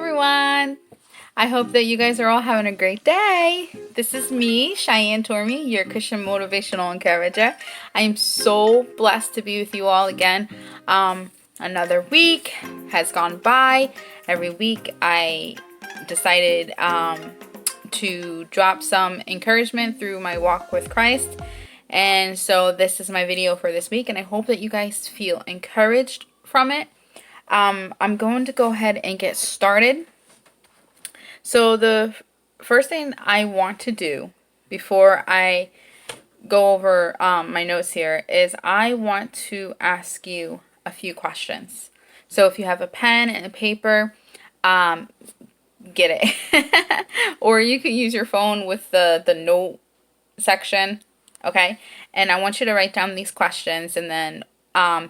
everyone. I hope that you guys are all having a great day. This is me, Cheyenne Tormey, your Christian motivational encourager. I am so blessed to be with you all again. Another week has gone by. Every week I decided to drop some encouragement through my walk with Christ. And so this is my video for this week, and I hope that you guys feel encouraged from it. I'm going to go ahead and get started. So the first thing I want to do before I go over my notes here is I want to ask you a few questions. So if you have a pen and a paper, get it. Or you could use your phone with the note section, okay? And I want you to write down these questions, and then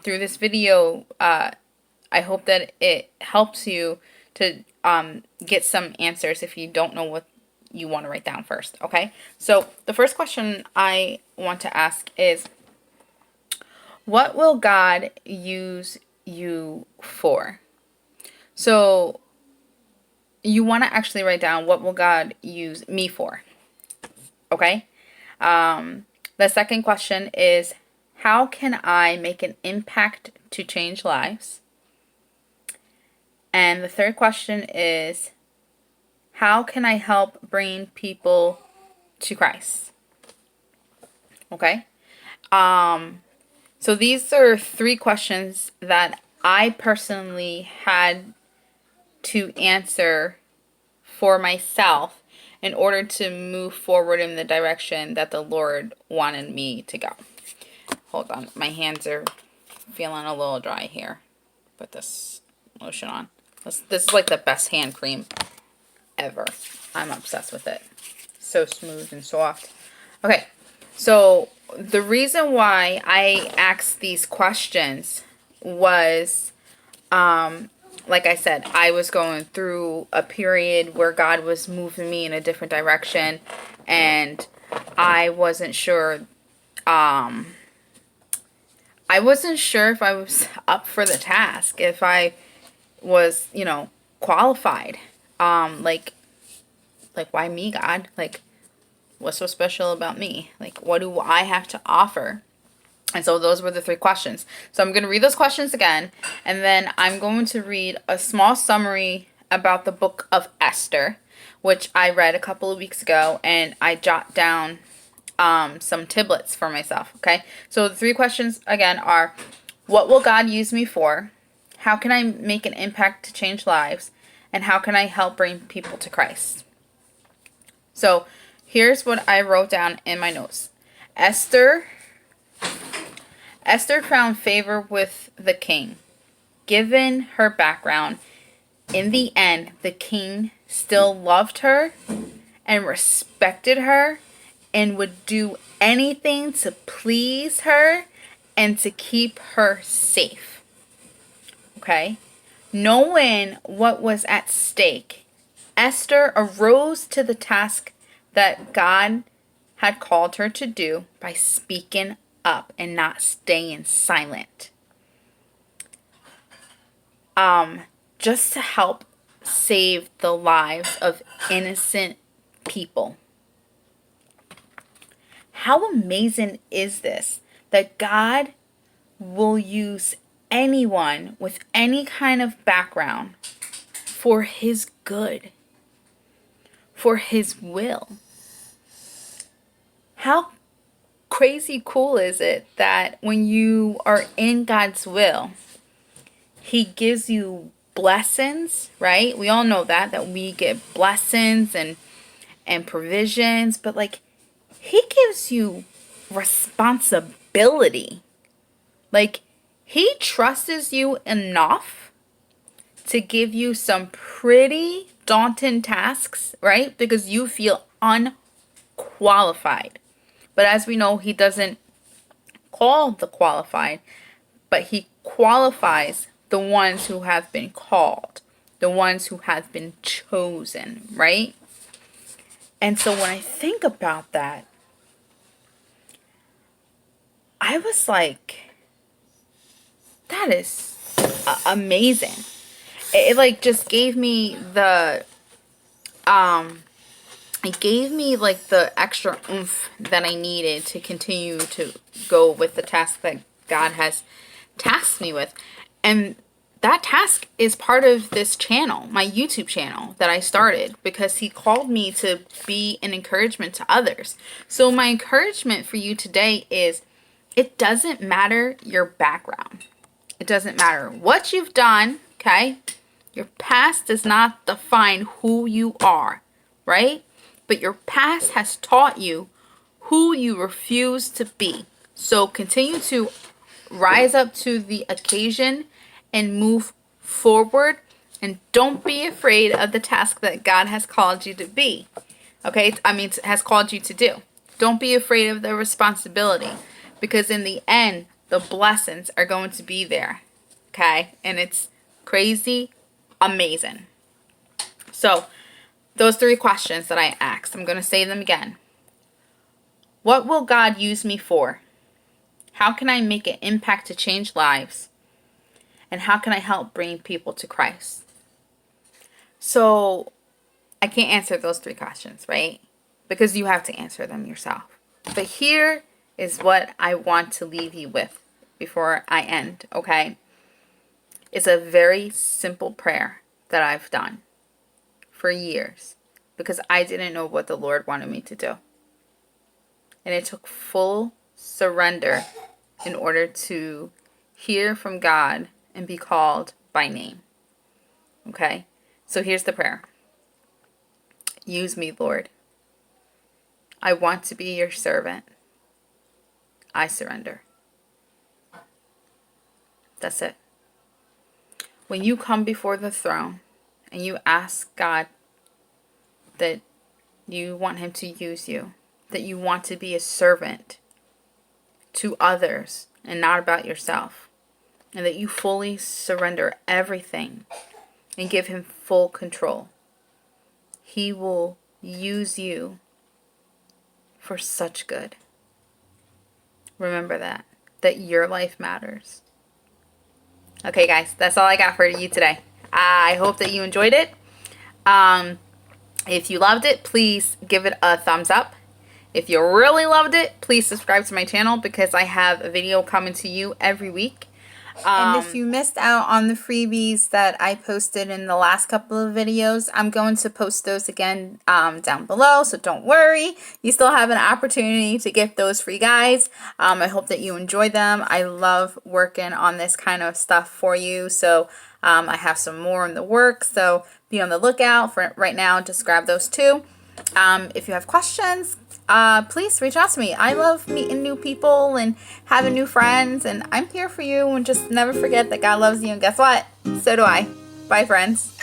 through this video, I hope that it helps you to get some answers if you don't know what you want to write down first, okay? So the first question I want to ask is, what will God use you for? So you want to actually write down, what will God use me for? Okay? The second question is, how can I make an impact to change lives? And the third question is, how can I help bring people to Christ? Okay? So these are three questions that I personally had to answer for myself in order to move forward in the direction that the Lord wanted me to go. Hold on, my hands are feeling a little dry here. Put this lotion on. This is like the best hand cream ever. I'm obsessed with it. So smooth and soft. Okay, so the reason why I asked these questions was, like I said, I was going through a period where God was moving me in a different direction, and I wasn't sure. I wasn't sure if I was up for the task, if I was, qualified. Like why me, God? Like, what's so special about me? Like, what do I have to offer? And so those were the three questions. So I'm going to read those questions again, and then I'm going to read a small summary about the book of Esther, which I read a couple of weeks ago, and I jot down some tidbits for myself, okay? So the three questions, again, are, what will God use me for? How can I make an impact to change lives? And how can I help bring people to Christ? So here's what I wrote down in my notes. Esther found favor with the king. Given her background, in the end, the king still loved her and respected her and would do anything to please her and to keep her safe. Okay? Knowing what was at stake, Esther arose to the task that God had called her to do by speaking up and not staying silent. Just to help save the lives of innocent people. How amazing is this? That God will use anyone with any kind of background for His good, for His will. How crazy cool is it that when you are in God's will, He gives you blessings, right? We all know that we get blessings and provisions, but like, He gives you responsibility. Like, He trusts you enough to give you some pretty daunting tasks, right? Because you feel unqualified. But as we know, He doesn't call the qualified, but He qualifies the ones who have been called, the ones who have been chosen, right? And so when I think about that, I was like, that is amazing. it like just gave me the it gave me like the extra oomph that I needed to continue to go with the task that God has tasked me with. And that task is part of this channel, my YouTube channel that I started, because he called me to be an encouragement to others. So my encouragement for you today is, it doesn't matter your background. It doesn't matter what you've done, okay? Your past does not define who you are, right? But your past has taught you who you refuse to be. So continue to rise up to the occasion and move forward, and don't be afraid of the task that God has called you to be. Okay? Has called you to do. Don't be afraid of the responsibility, because in the end, the blessings are going to be there. Okay? And it's crazy amazing. So, those 3 questions that I asked, I'm going to say them again. What will God use me for? How can I make an impact to change lives? And how can I help bring people to Christ? So, I can't answer those 3 questions, right? Because you have to answer them yourself. But here is what I want to leave you with before I end, okay? It's a very simple prayer that I've done for years, because I didn't know what the Lord wanted me to do. And it took full surrender in order to hear from God and be called by name. Okay? So here's the prayer. Use me, Lord. I want to be your servant. I surrender. That's it. When you come before the throne and you ask God that you want him to use you, that you want to be a servant to others and not about yourself, and that you fully surrender everything and give him full control, he will use you for such good. Remember that your life matters. Okay, guys, that's all I got for you today. I hope that you enjoyed it. If you loved it, please give it a thumbs up. If you really loved it, please subscribe to my channel, because I have a video coming to you every week. And if you missed out on the freebies that I posted in the last couple of videos, I'm going to post those again down below, so don't worry. You still have an opportunity to get those free guides. I hope that you enjoy them. I love working on this kind of stuff for you, so I have some more in the works, so be on the lookout for right now. Just grab those 2. If you have questions, please reach out to me. I love meeting new people and having new friends, and I'm here for you. And just never forget that God loves you, and guess what? So do I. Bye, friends.